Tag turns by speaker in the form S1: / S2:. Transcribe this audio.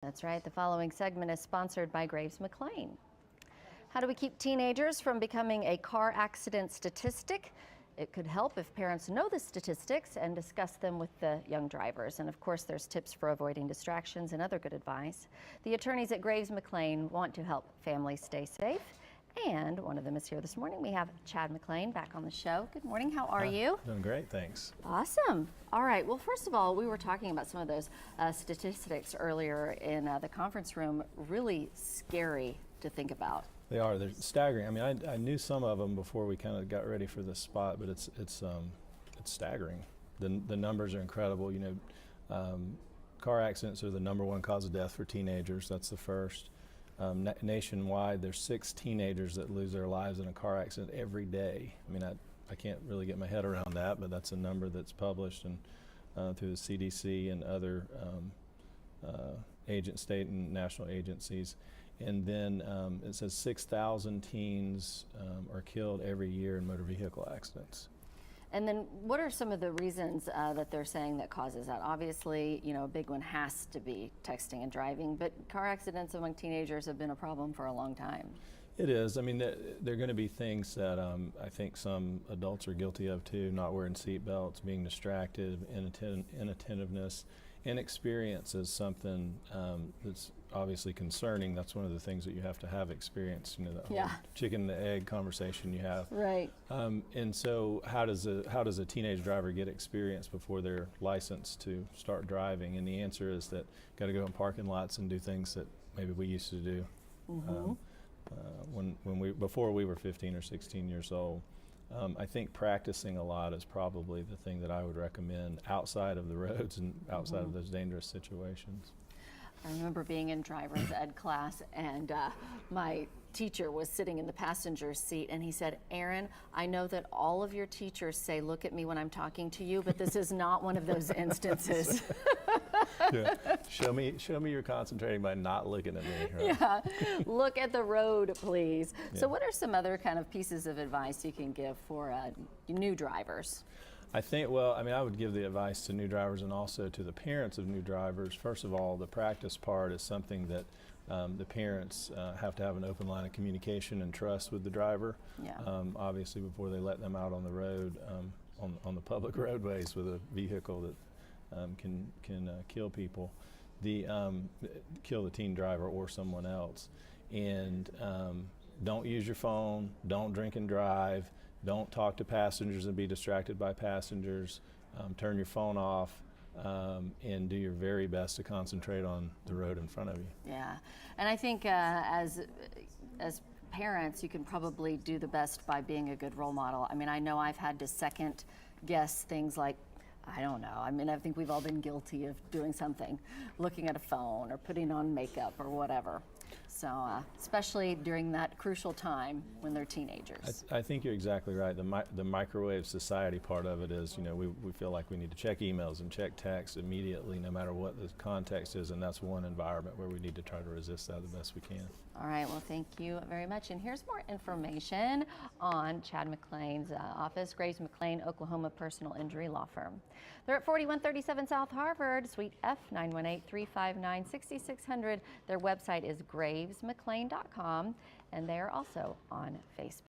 S1: That's right. The following segment is sponsored by Graves McLain. How do we keep teenagers from becoming a car accident statistic? It could help if parents know the statistics and discuss them with the young drivers. And of course, there's tips for avoiding distractions and other good advice. The attorneys at Graves McLain want to help families stay safe. And one of them is here this morning. We have Chad McLain back on the show. Good morning. How are you?
S2: Doing great, thanks.
S1: Awesome. All right. Well, first of all, we were talking about some of those statistics earlier in the conference room. Really scary to think about.
S2: They are. They're staggering. I mean, I knew some of them before we kind of got ready for this spot, but it's staggering. The numbers are incredible. You know, car accidents are the #1 cause of death for teenagers. That's the first. Nationwide, there's 6 teenagers that lose their lives in a car accident every day. I mean, I can't really get my head around that, but that's a number that's published and through the CDC and other state and national agencies. And then it says 6,000 teens are killed every year in motor vehicle accidents.
S1: And then what are some of the reasons that they're saying that causes that? Obviously, you know, a big one has to be texting and driving, but car accidents among teenagers have been a problem for a long time.
S2: It is. I mean, there are going to be things that I think some adults are guilty of too, not wearing seat belts, being distracted, inattentiveness. Inexperience is something that's obviously concerning. That's one of the things that you have to have experience. You know, that whole chicken and the egg conversation you have.
S1: Right.
S2: And so, how does a teenage driver get experience before they're licensed to start driving? And the answer is that got to go in parking lots and do things that maybe we used to do before we were 15 or 16 years old. I think practicing a lot is probably the thing that I would recommend outside of the roads and outside of those dangerous situations.
S1: I remember being in driver's ed class, and my teacher was sitting in the passenger seat, and he said, "Erin, I know that all of your teachers say, 'Look at me when I'm talking to you,' but this is not one of those instances."
S2: Yeah. Show me you're concentrating by not looking at me. Right?
S1: Yeah, look at the road, please.
S2: Yeah.
S1: So what are some other kind of pieces of advice you can give for new drivers?
S2: I think, well, I mean, I would give the advice to new drivers and also to the parents of new drivers. First of all, the practice part is something that the parents have to have an open line of communication and trust with the driver.
S1: Yeah.
S2: Obviously, before they let them out on the road, on the public roadways with a vehicle that can kill people, kill the teen driver or someone else. And don't use your phone, don't drink and drive, don't talk to passengers and be distracted by passengers, turn your phone off, and do your very best to concentrate on the road in front of you.
S1: Yeah, and I think as parents, you can probably do the best by being a good role model. I mean, I know I've had to second guess things like, I don't know. I mean, I think we've all been guilty of doing something, looking at a phone or putting on makeup or whatever. So, especially during that crucial time when they're teenagers.
S2: I think you're exactly right. The microwave society part of it is, you know, we feel like we need to check emails and check texts immediately, no matter what the context is, and that's one environment where we need to try to resist that the best we can.
S1: All right. Well, thank you very much. And here's more information on Chad McLain's office, Graves McLain, Oklahoma Personal Injury Law Firm. They're at 4137 South Harvard, Suite F, 918-359-6600. Their website is gravesmclain.com, and they are also on Facebook.